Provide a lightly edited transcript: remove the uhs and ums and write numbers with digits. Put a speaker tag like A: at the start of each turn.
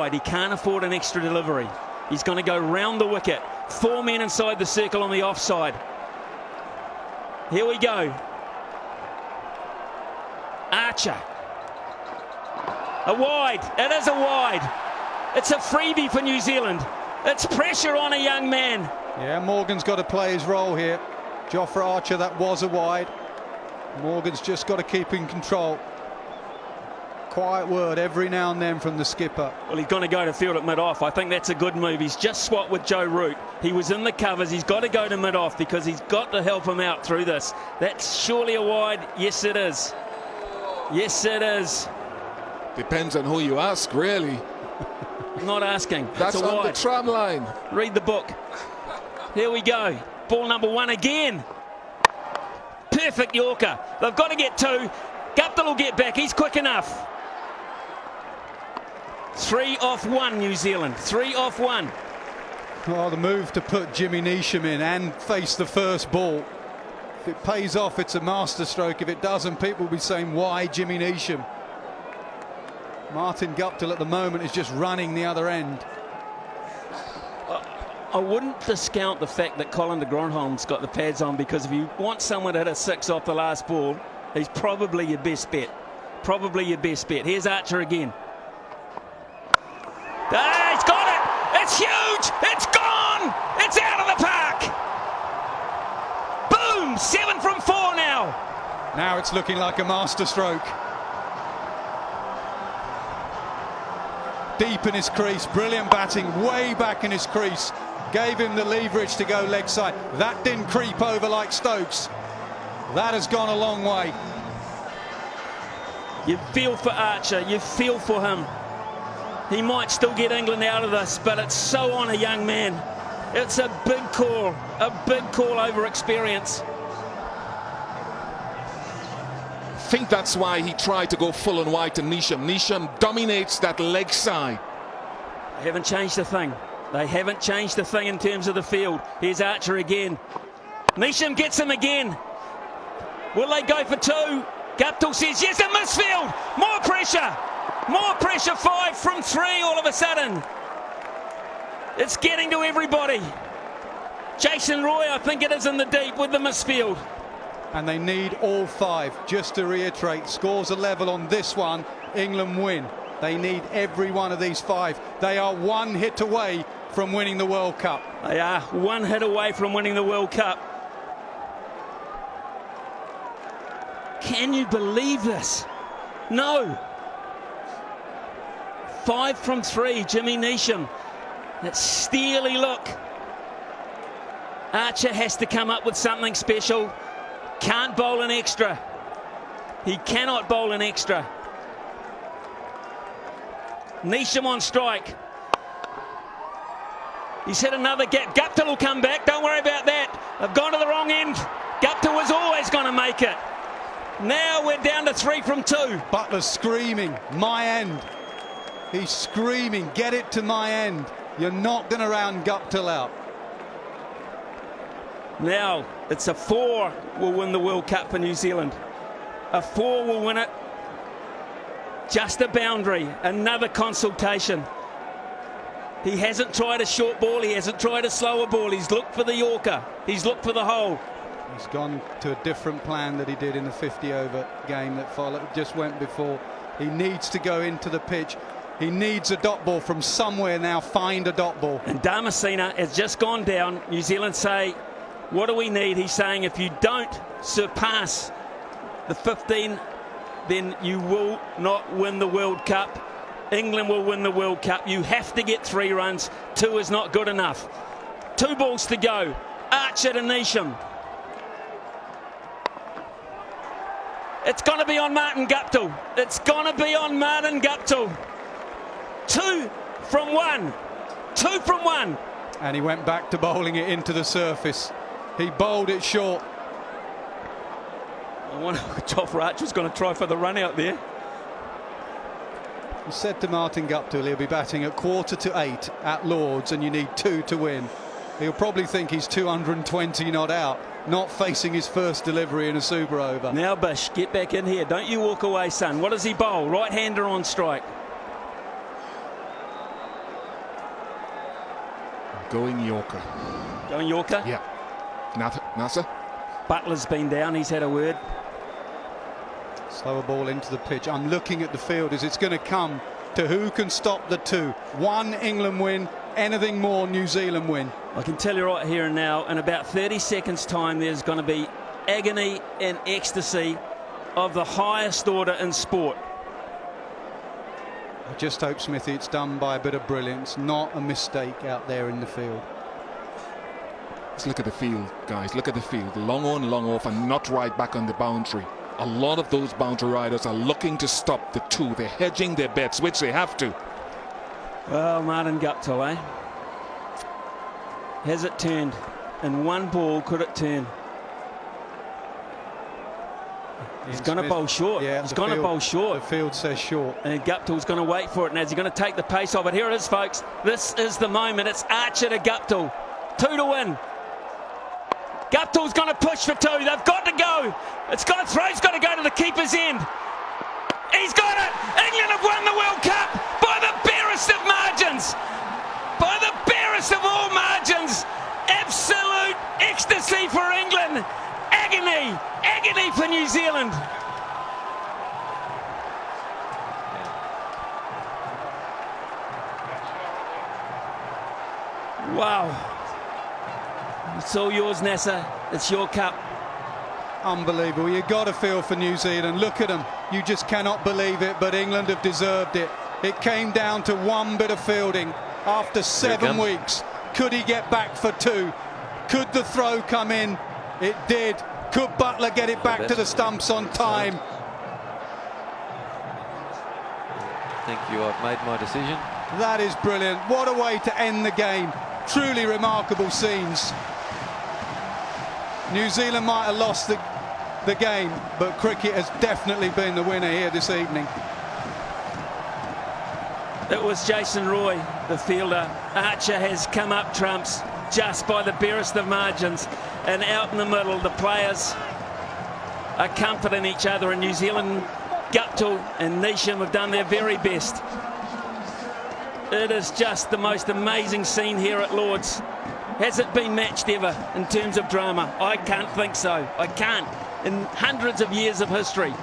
A: wide. He can't afford an extra delivery. He's going to go round the wicket. 4 men inside the circle on the offside. Here we go. Archer. A wide. It is a wide. It's a freebie for New Zealand. It's pressure on a young man.
B: Yeah, Morgan's got to play his role here. Jofra Archer, that was a wide. Morgan's just got to keep in control. Quiet word every now and then from the skipper.
A: Well, he's going to go to field at mid-off. I think that's a good move. He's just swapped with Joe Root. He was in the covers. He's got to go to mid-off because he's got to help him out through this. That's surely a wide. Yes, it is. Yes, it is.
C: Depends on who you ask, really.
A: I'm not asking.
C: That's
A: a
C: on
A: wide.
C: the tram line.
A: Read the book. Here we go. Ball number 1 again. Perfect Yorker. They've got to get 2. Guptill will get back. He's quick enough. 3 off 1, New Zealand. 3 off 1.
B: Oh, the move to put Jimmy Neesham in and face the first ball. If it pays off, it's a masterstroke. If it doesn't, people will be saying, why Jimmy Neesham? Martin Guptill at the moment is just running the other end.
A: I wouldn't discount the fact that Colin de Grandhomme's got the pads on, because if you want someone to hit a 6 off the last ball, he's probably your best bet. Probably your best bet. Here's Archer again. Ah, he's got it! It's huge! It's gone! It's out of the park! Boom! 7 from 4 now.
B: Now it's looking like a masterstroke. Deep in his crease, brilliant batting, way back in his crease. Gave him the leverage to go leg side. That didn't creep over like Stokes. That has gone a long way.
A: You feel for Archer, you feel for him. He might still get England out of this, but it's so on a young man. It's a big call over experience.
C: I think that's why he tried to go full and wide to Neesham. Neesham dominates that leg side.
A: They haven't changed a thing. They haven't changed a thing in terms of the field. Here's Archer again. Neesham gets him again. Will they go for 2? Guptill says yes, a misfield. More pressure. More pressure. 5 from 3 all of a sudden. It's getting to everybody. Jason Roy, I think it is, in the deep with the misfield.
B: And they need all 5. Just to reiterate, scores are level on this one. England win. They need every one of these 5. They are 1 hit away from winning the World Cup.
A: They are 1 hit away from winning the World Cup. Can you believe this? No. 5 from 3, Jimmy Neesham. That steely look. Archer has to come up with something special. Can't bowl an extra. He cannot bowl an extra. Neesham on strike. He's hit another gap. Guptill will come back. Don't worry about that. They've gone to the wrong end. Guptill was always going to make it. Now we're down to 3 from 2.
B: Butler's screaming, my end. He's screaming, get it to my end. You're not going to round Guptill out.
A: Now it's a 4 will win the World Cup for New Zealand. A 4 will win it. Just a boundary. Another consultation. He hasn't tried a short ball. He hasn't tried a slower ball. He's looked for the Yorker. He's looked for the hole.
B: He's gone to a different plan that he did in the 50-over game that just went before. He needs to go into the pitch. He needs a dot ball from somewhere now. Find a dot ball.
A: And Damasina has just gone down. New Zealand say, what do we need? He's saying if you don't surpass the 15, then you will not win the World Cup. England will win the World Cup. You have to get 3 runs. 2 is not good enough. 2 balls to go. Archer to Neesham. It's going to be on Martin Guptill. It's going to be on Martin Guptill. 2 from 1. 2 from 1.
B: And he went back to bowling it into the surface. He bowled it short.
A: I wonder if Jofra Archer's going to try for the run out there.
B: He said to Martin Guptill he'll be batting at 7:45 at Lords and you need 2 to win. He'll probably think he's 220 not out, not facing his first delivery in a super over.
A: Now Bish, get back in here. Don't you walk away, son. What does he bowl? Right-hander on strike.
C: Going Yorker.
A: Going Yorker.
C: Yeah. Nasser?
A: Butler's been down. He's had a word.
B: Slower ball into the pitch. I'm looking at the field as it's going to come to who can stop the two. One England win, anything more New Zealand win.
A: I can tell you right here and now, in about 30 seconds time, there's going to be agony and ecstasy of the highest order in sport.
B: I just hope, Smithy, it's done by a bit of brilliance, not a mistake out there in the field.
C: Let's look at the field, guys. Look at the field. Long on, long off, and not right back on the boundary. A lot of those boundary riders are looking to stop the two. They're hedging their bets, which they have to.
A: Well, Martin Guptill, eh? Has it turned? In one ball, could it turn? He's going to bowl short.
B: Yeah,
A: he's going to bowl short.
B: The field says short.
A: And Guptill's going to wait for it. Now, is he going to take the pace off it? Here it is, folks. This is the moment. It's Archer to Guptill. 2 to win. Guptill's going to push for 2. They've got to go. Throw's got to go to the keeper's end. He's got it. England have won the World Cup by the barest of margins. By the barest of all margins. Absolute ecstasy for England. Agony. Agony for New Zealand. Wow. It's all yours, Nasser. It's your cup.
B: Unbelievable. You've got to feel for New Zealand. Look at them. You just cannot believe it, but England have deserved it. It came down to one bit of fielding after 7 weeks. Could he get back for 2? Could the throw come in? It did. Could Butler get it back to the stumps on time?
D: Thank you, I've made my decision.
B: That is brilliant. What a way to end the game. Truly remarkable scenes. New Zealand might have lost the game, but cricket has definitely been the winner here this evening.
A: It was Jason Roy, the fielder. Archer has come up trumps just by the barest of margins. And out in the middle, the players are comforting each other. And New Zealand, Guptill and Neesham have done their very best. It is just the most amazing scene here at Lord's. Has it been matched ever in terms of drama? I can't think so. I can't. In hundreds of years of history.